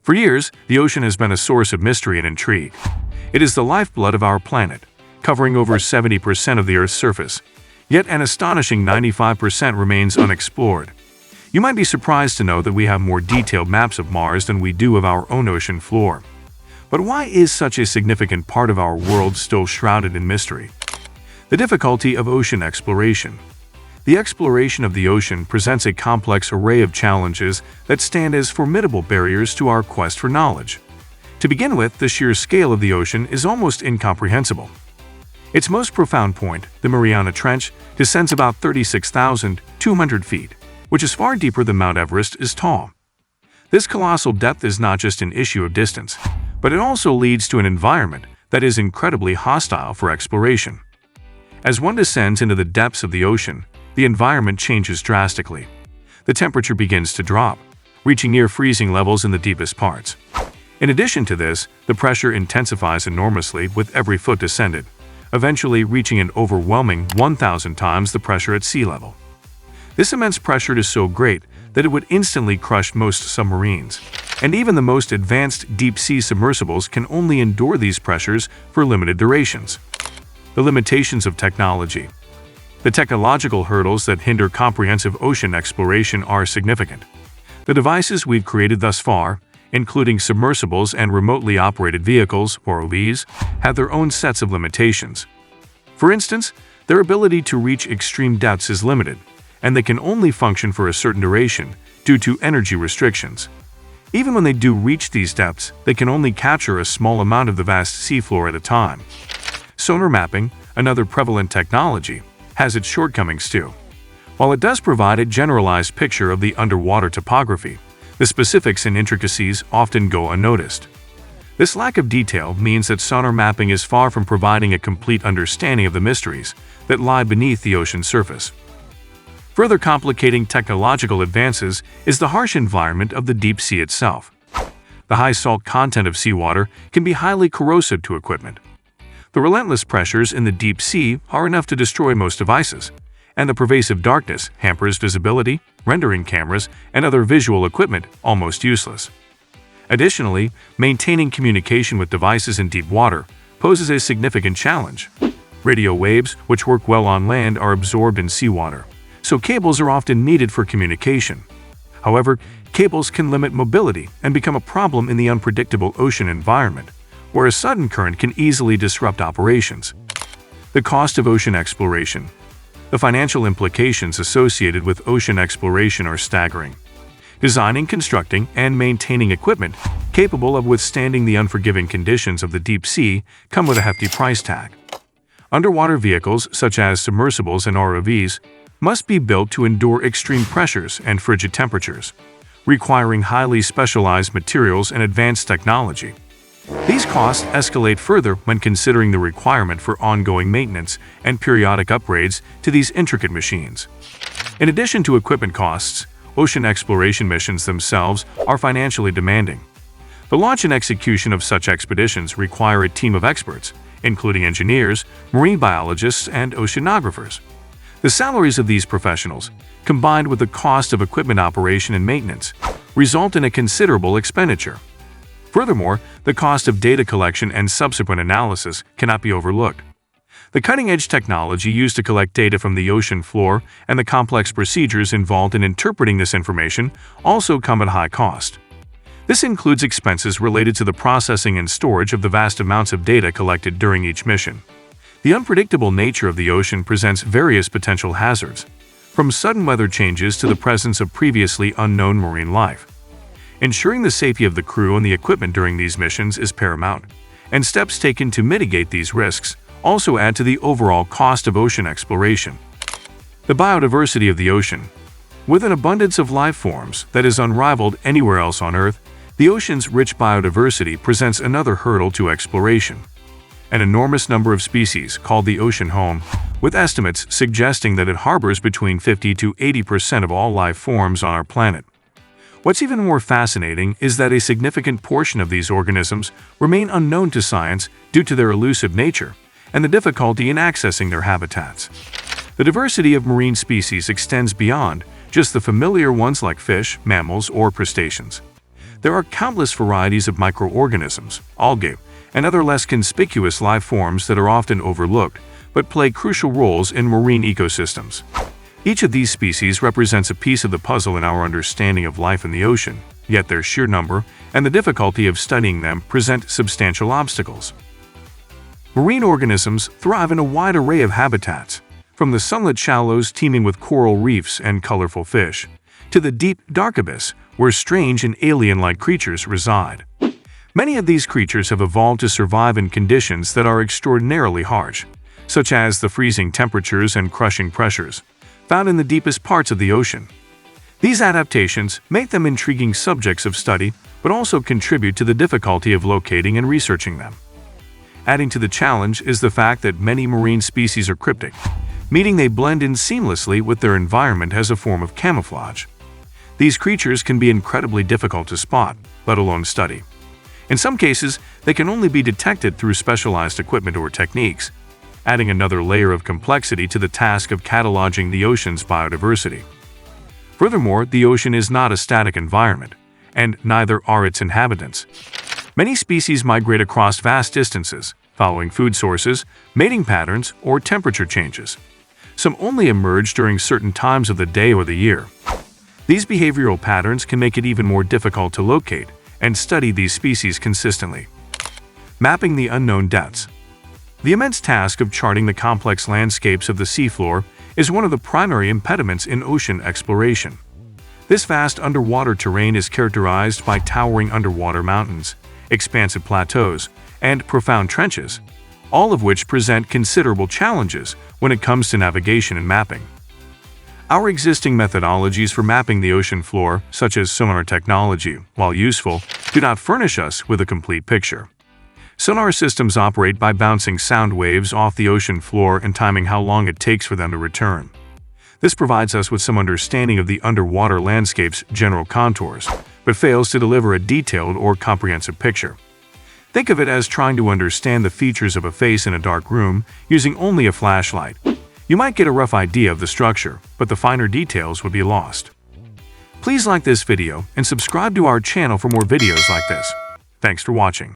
For years, the ocean has been a source of mystery and intrigue. It is the lifeblood of our planet, covering over 70% of the Earth's surface. Yet an astonishing 95% remains unexplored. You might be surprised to know that we have more detailed maps of Mars than we do of our own ocean floor. But why is such a significant part of our world still shrouded in mystery? The difficulty of ocean exploration. The exploration of the ocean presents a complex array of challenges that stand as formidable barriers to our quest for knowledge. To begin with, the sheer scale of the ocean is almost incomprehensible. Its most profound point, the Mariana Trench, descends about 36,200 feet, which is far deeper than Mount Everest is tall. This colossal depth is not just an issue of distance, but it also leads to an environment that is incredibly hostile for exploration. As one descends into the depths of the ocean, the environment changes drastically. The temperature begins to drop, reaching near freezing levels in the deepest parts. In addition to this, the pressure intensifies enormously with every foot descended, eventually reaching an overwhelming 1,000 times the pressure at sea level. This immense pressure is so great that it would instantly crush most submarines, and even the most advanced deep-sea submersibles can only endure these pressures for limited durations. The limitations of technology. The technological hurdles that hinder comprehensive ocean exploration are significant. The devices we've created thus far, including submersibles and remotely operated vehicles, ROVs, have their own sets of limitations. For instance, their ability to reach extreme depths is limited, and they can only function for a certain duration due to energy restrictions. Even when they do reach these depths, they can only capture a small amount of the vast seafloor at a time. Sonar mapping, another prevalent technology, has its shortcomings too. While it does provide a generalized picture of the underwater topography, the specifics and intricacies often go unnoticed. This lack of detail means that sonar mapping is far from providing a complete understanding of the mysteries that lie beneath the ocean's surface. Further complicating technological advances is the harsh environment of the deep sea itself. The high salt content of seawater can be highly corrosive to equipment. The relentless pressures in the deep sea are enough to destroy most devices, and the pervasive darkness hampers visibility, rendering cameras and other visual equipment almost useless. Additionally, maintaining communication with devices in deep water poses a significant challenge. Radio waves, which work well on land, are absorbed in seawater, so cables are often needed for communication. However, cables can limit mobility and become a problem in the unpredictable ocean environment, where a sudden current can easily disrupt operations. The cost of ocean exploration. The financial implications associated with ocean exploration are staggering. Designing, constructing, and maintaining equipment capable of withstanding the unforgiving conditions of the deep sea come with a hefty price tag. Underwater vehicles, such as submersibles and ROVs, must be built to endure extreme pressures and frigid temperatures, requiring highly specialized materials and advanced technology. These costs escalate further when considering the requirement for ongoing maintenance and periodic upgrades to these intricate machines. In addition to equipment costs, ocean exploration missions themselves are financially demanding. The launch and execution of such expeditions require a team of experts, including engineers, marine biologists, and oceanographers. The salaries of these professionals, combined with the cost of equipment operation and maintenance, result in a considerable expenditure. Furthermore, the cost of data collection and subsequent analysis cannot be overlooked. The cutting-edge technology used to collect data from the ocean floor and the complex procedures involved in interpreting this information also come at high cost. This includes expenses related to the processing and storage of the vast amounts of data collected during each mission. The unpredictable nature of the ocean presents various potential hazards, from sudden weather changes to the presence of previously unknown marine life. Ensuring the safety of the crew and the equipment during these missions is paramount, and steps taken to mitigate these risks also add to the overall cost of ocean exploration. The biodiversity of the ocean. With an abundance of life forms that is unrivaled anywhere else on Earth, the ocean's rich biodiversity presents another hurdle to exploration. An enormous number of species, called the ocean home, with estimates suggesting that it harbors between 50 to 80% of all life forms on our planet. What's even more fascinating is that a significant portion of these organisms remain unknown to science due to their elusive nature and the difficulty in accessing their habitats. The diversity of marine species extends beyond just the familiar ones like fish, mammals, or crustaceans. There are countless varieties of microorganisms, algae, and other less conspicuous life forms that are often overlooked but play crucial roles in marine ecosystems. Each of these species represents a piece of the puzzle in our understanding of life in the ocean, yet their sheer number and the difficulty of studying them present substantial obstacles. Marine organisms thrive in a wide array of habitats, from the sunlit shallows teeming with coral reefs and colorful fish, to the deep, dark abyss where strange and alien-like creatures reside. Many of these creatures have evolved to survive in conditions that are extraordinarily harsh, such as the freezing temperatures and crushing pressures found in the deepest parts of the ocean. These adaptations make them intriguing subjects of study, but also contribute to the difficulty of locating and researching them. Adding to the challenge is the fact that many marine species are cryptic, meaning they blend in seamlessly with their environment as a form of camouflage. These creatures can be incredibly difficult to spot, let alone study. In some cases, they can only be detected through specialized equipment or techniques, adding another layer of complexity to the task of cataloging the ocean's biodiversity. Furthermore, the ocean is not a static environment, and neither are its inhabitants. Many species migrate across vast distances, following food sources, mating patterns, or temperature changes. Some only emerge during certain times of the day or the year. These behavioral patterns can make it even more difficult to locate and study these species consistently. Mapping the unknown depths. The immense task of charting the complex landscapes of the seafloor is one of the primary impediments in ocean exploration. This vast underwater terrain is characterized by towering underwater mountains, expansive plateaus, and profound trenches, all of which present considerable challenges when it comes to navigation and mapping. Our existing methodologies for mapping the ocean floor, such as sonar technology, while useful, do not furnish us with a complete picture. Sonar systems operate by bouncing sound waves off the ocean floor and timing how long it takes for them to return. This provides us with some understanding of the underwater landscape's general contours, but fails to deliver a detailed or comprehensive picture. Think of it as trying to understand the features of a face in a dark room using only a flashlight. You might get a rough idea of the structure, but the finer details would be lost. Please like this video and subscribe to our channel for more videos like this. Thanks for watching.